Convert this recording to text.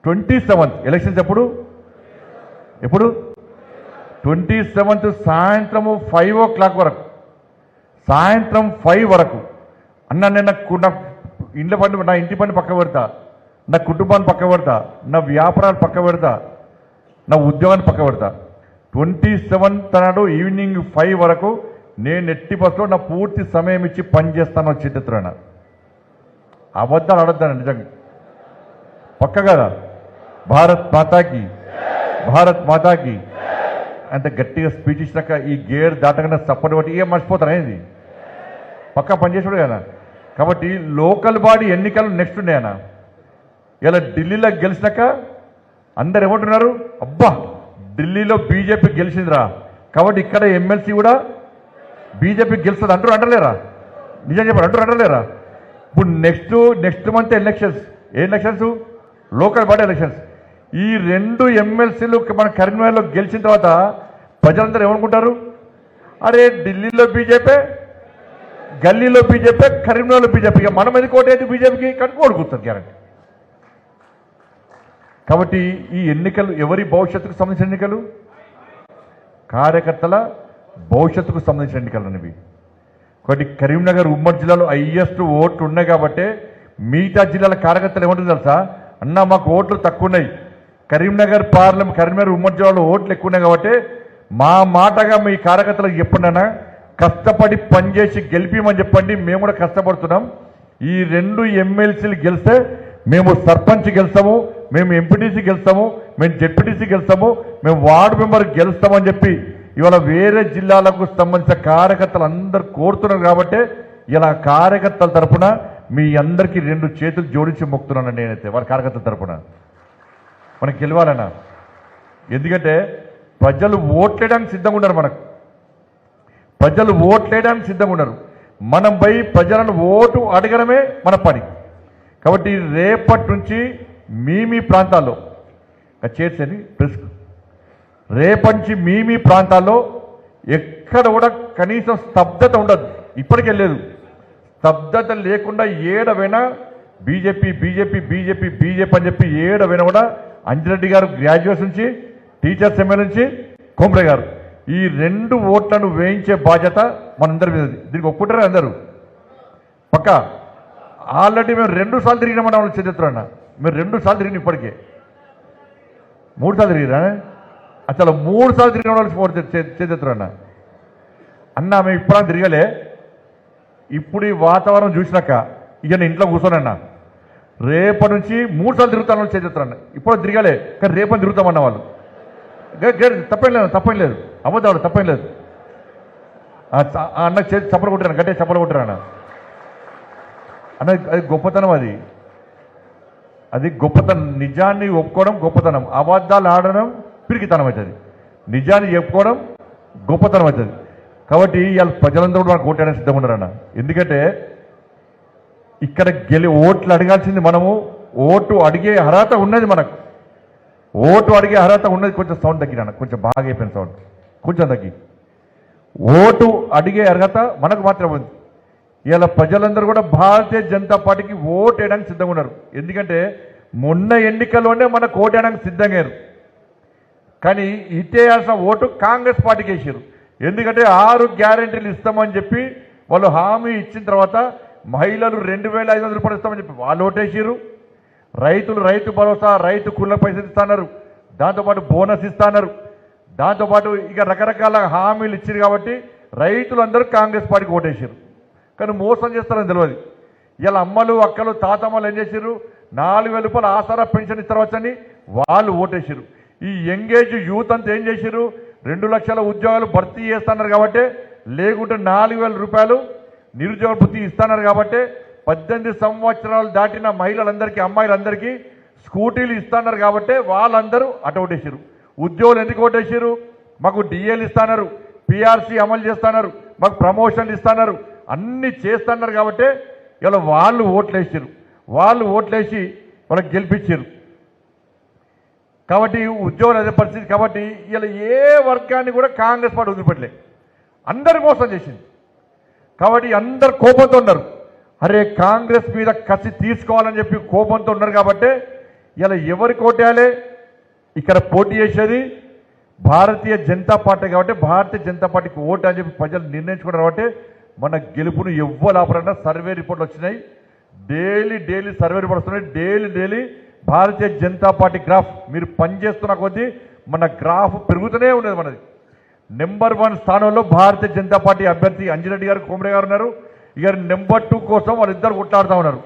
27th elections ఎప్పుడు 27th సాయంత్రము 5 o'clock వరకు, సాయంత్రం 5 వరకు అన్న నేను నా ఇంట్లో పని, నా ఇంటి పని పక్క పెడతా, నా కుటుంబాన్ని పక్క పెడతా, నా వ్యాపారాలు పక్క పెడతా, నా ఉద్యోగాన్ని పక్క పెడతా. 27th నాడు ఈవినింగ్ 5 వరకు నేను ఎట్టి బస్సులో నా పూర్తి సమయం ఇచ్చి పనిచేస్తాను చిత్రణ. అబద్ధాలు అడద్దాను నిజంగా, పక్క కదా. భారత్ మాతాకి, భారత్ మాతాకి అంత గట్టిగా స్పీచ్ ఇచ్చినాక ఈ గేర్ దాటకుండా సపోర్ట్ బట్టి ఏం మర్చిపోతారు అనేది పక్కా పనిచేసాడు కదా. కాబట్టి లోకల్ బాడీ ఎన్నికలు నెక్స్ట్ ఉన్నాయన్న. ఇలా ఢిల్లీలో గెలిచినాక అందరు ఏమంటున్నారు, అబ్బా ఢిల్లీలో బీజేపీ గెలిచిందిరా కాబట్టి ఇక్కడ ఎమ్మెల్సీ కూడా బీజేపీ గెలుస్తుంది అంటలేరా? నిజం చెప్పారు అంటలేరా? ఇప్పుడు నెక్స్ట్ మంత్ ఎలక్షన్స్, ఏ ఎలక్షన్స్? Local body elections. ఈ 2 ఎమ్మెల్సీలు మన కరీంనగర్లో గెలిచిన తర్వాత ప్రజలందరూ ఏమనుకుంటారు, అరే ఢిల్లీలో బీజేపీ, గల్లీలో బీజేపీ, కరీంనగర్లో బీజేపీ, ఇక మనం ఎందుకు ఓటేది బీజేపీకి కట్టుకోడుకుతుంది గ్యారంటీ. కాబట్టి ఈ ఎన్నికలు ఎవరి భవిష్యత్తుకు సంబంధించిన ఎన్నికలు? కార్యకర్తల భవిష్యత్తుకు సంబంధించిన ఎన్నికలు అనేవి. కాబట్టి కరీంనగర్ ఉమ్మడి జిల్లాలో హైయెస్ట్ ఓట్లు ఉన్నాయి కాబట్టి మిగతా జిల్లాల కార్యకర్తలు ఏమంటుంది తెలుసా, అన్న మాకు ఓట్లు తక్కువ ఉన్నాయి, కరీంనగర్ ఉమ్మడి జిల్లాలో ఓట్లు ఎక్కువ ఉన్నాయి కాబట్టి మా మాటగా మీ కార్యకర్తలకు చెప్పండి అన్న, కష్టపడి పనిచేసి గెలిపిమని చెప్పండి, మేము కూడా కష్టపడుతున్నాం. ఈ 2 ఎమ్మెల్సీలు గెలిస్తే మేము సర్పంచ్ గెలుస్తాము, మేము ఎంపీటీసీ గెలుస్తాము, మేము జెడ్పీటీసీ గెలుస్తాము, మేము వార్డు మెంబర్ గెలుస్తామని చెప్పి ఇవాళ వేరే జిల్లాలకు సంబంధించిన కార్యకర్తలు అందరూ కోరుతున్నారు. కాబట్టి ఇలా కార్యకర్తల తరఫున మీ అందరికీ 2 చేతులు జోడించి మొక్కుతున్నాను నేనైతే వారి కార్యకర్తల తరఫున. మనకు గెలవాలన్నా, ఎందుకంటే ప్రజలు ఓట్లేయడానికి సిద్ధంగా ఉన్నారు, మనకు ప్రజలు ఓట్లేయడానికి సిద్ధంగా ఉన్నారు. మనం పోయి ప్రజలను ఓటు అడగడమే మన పని. కాబట్టి రేపటి నుంచి మీ ప్రాంతాల్లో చేర్చని ప్రెస్, రేపటి నుంచి మీ ప్రాంతాల్లో ఎక్కడ కూడా కనీసం స్తబ్దత ఉండదు. ఇప్పటికే లేదు, స్తబ్దత లేకుండా ఏడవైనా బీజేపీ బీజేపీ బీజేపీ బీజేపీ అని చెప్పి ఏడవైనా కూడా అంజిరెడ్డి గారు గ్రాడ్యుయేట్స్ నుంచి, టీచర్స్ ఎమ్మెల్యే నుంచి కోంబ్రే గారు ఈ 2 ఓట్లను వేయించే బాధ్యత మనందరి మీద. దీనికి ఒప్పుకుంటారా అందరూ? పక్క ఆల్రెడీ మేము 2 సార్లు తిరిగినామన్న వాళ్ళు చరిత్రన్న, మీరు 2 సార్లు తిరిగిన, ఇప్పటికే 3 సార్లు తిరిగిరా? అసలు 3 సార్లు తిరిగిన వాళ్ళు చరిత్రన్న. అన్న మేము ఇప్పుడు తిరగలే, ఇప్పుడు ఈ వాతావరణం చూసినాక ఇక నేను ఇంట్లో కూర్చోనన్నా, రేపటి నుంచి 3 సార్లు తిరుగుతాను వాళ్ళు చరిత్రన్న. ఇప్పుడు తిరగలే కానీ రేపని తిరుగుతామన్న వాళ్ళు. తప్పేం లేదు అబద్ధాడు, తప్పేం లేదు. అన్న చప్పలు కొట్టాను, గట్టే చప్పలు కొట్టారన్న. అన్న అది గొప్పతనం, అది గొప్పతనం. నిజాన్ని ఒప్పుకోవడం గొప్పతనం, అబద్ధాలు ఆడడం పిరికితనం అవుతుంది, నిజాన్ని చెప్పుకోవడం గొప్పతనం అవుతుంది. కాబట్టి ఇవాళ ప్రజలందరూ కూడా మనకు ఓటేయడానికి సిద్ధంగా ఉన్నారన్న. ఎందుకంటే ఇక్కడ ఓట్లు అడగాల్సింది మనము, ఓటు అడిగే అర్హత ఉన్నది మనకు, ఓటు అడిగే అర్హత ఉన్నది. కొంచెం సౌండ్ తగ్గిన, కొంచెం బాగా అయిపోయిన సౌండ్ కొంచెం తగ్గి. ఓటు అడిగే అర్హత మనకు మాత్రం ఉంది. ఇలా ప్రజలందరూ కూడా భారతీయ జనతా పార్టీకి ఓటు వేయడానికి సిద్ధంగా ఉన్నారు. ఎందుకంటే మొన్న ఎన్నికల్లోనే మనకు ఓటు వేయడానికి సిద్ధంగా అయ్యారు, కానీ ఇచ్చేయాల్సిన ఓటు కాంగ్రెస్ పార్టీకి వేసారు. ఎందుకంటే 6 గ్యారెంటీలు ఇస్తామని చెప్పి వాళ్ళు హామీ ఇచ్చిన తర్వాత మహిళలు 2500 రూపాయలు ఇస్తామని చెప్పి వాళ్ళు ఓటేసారు. రైతులు రైతు భరోసా, రైతు కూల పైసలు ఇస్తున్నారు, దాంతోపాటు బోనస్ ఇస్తున్నారు, దాంతోపాటు ఇక రకరకాల హామీలు ఇచ్చారు. కాబట్టి రైతులందరూ కాంగ్రెస్ పార్టీకి ఓటేసారు, కానీ మోసం చేస్తారని తెలియదు. ఇలా అమ్మలు అక్కలు తాతమ్మలు ఏం చేశారు, 4000 రూపాయలు ఆసరా పెన్షన్ ఇస్తారవచ్చని వాళ్ళు ఓటేసారు. ఈ యంగేజ్ యూత్ అంతా ఏం చేశారు, 2 లక్షల ఉద్యోగాలు భర్తీ చేస్తున్నారు కాబట్టి, లేకుంటే 4000 రూపాయలు నిరుద్యోగ భృతి ఇస్తున్నారు కాబట్టి 18 సంవత్సరాలు దాటిన మహిళలందరికీ, అమ్మాయిలందరికీ స్కూటీలు ఇస్తున్నారు కాబట్టి వాళ్ళందరూ అటు ఓటేసారు. ఉద్యోగులు ఎందుకు ఓటేసారు, మాకు డిఏలు ఇస్తున్నారు, పిఆర్సీ అమలు చేస్తున్నారు, మాకు ప్రమోషన్లు ఇస్తున్నారు, అన్నీ చేస్తున్నారు కాబట్టి ఇలా వాళ్ళు ఓట్లేసారు. వాళ్ళు ఓట్లేసి వాళ్ళకి గెలిపించారు. కాబట్టి ఉద్యోగులు అదే పరిస్థితి. కాబట్టి ఇలా ఏ వర్గాన్ని కూడా కాంగ్రెస్ పార్టీ వదిలిపెట్టలే, అందరు మోసం చేసింది. కాబట్టి అందరు కోపంతో ఉన్నారు, అరే కాంగ్రెస్ మీద కసి తీసుకోవాలని చెప్పి కోపంతో ఉన్నారు. కాబట్టి ఇలా ఎవరికి ఓటేయాలి? ఇక్కడ పోటీ చేసేది భారతీయ జనతా పార్టీ కాబట్టి భారతీయ జనతా పార్టీకి ఓటు అని చెప్పి ప్రజలు నిర్ణయించుకున్నారు కాబట్టి మన గెలుపును ఎవ్వరు ఆపరన్నా సర్వే రిపోర్ట్లు వచ్చినాయి. డైలీ సర్వే రిపోర్ట్ వస్తున్నాయి. Daily Bharatiya Janata party graph మీరు పనిచేస్తున్న కొద్దీ మన గ్రాఫ్ పెరుగుతూనే ఉన్నది. మనది నెంబర్ 1 స్థానంలో భారతీయ జనతా పార్టీ అభ్యర్థి అంజిరెడ్డి గారు, కోమరే గారు ఉన్నారు. ఇక నెంబర్ 2 కోసం వాళ్ళిద్దరు కొట్లాడుతూ ఉన్నారు.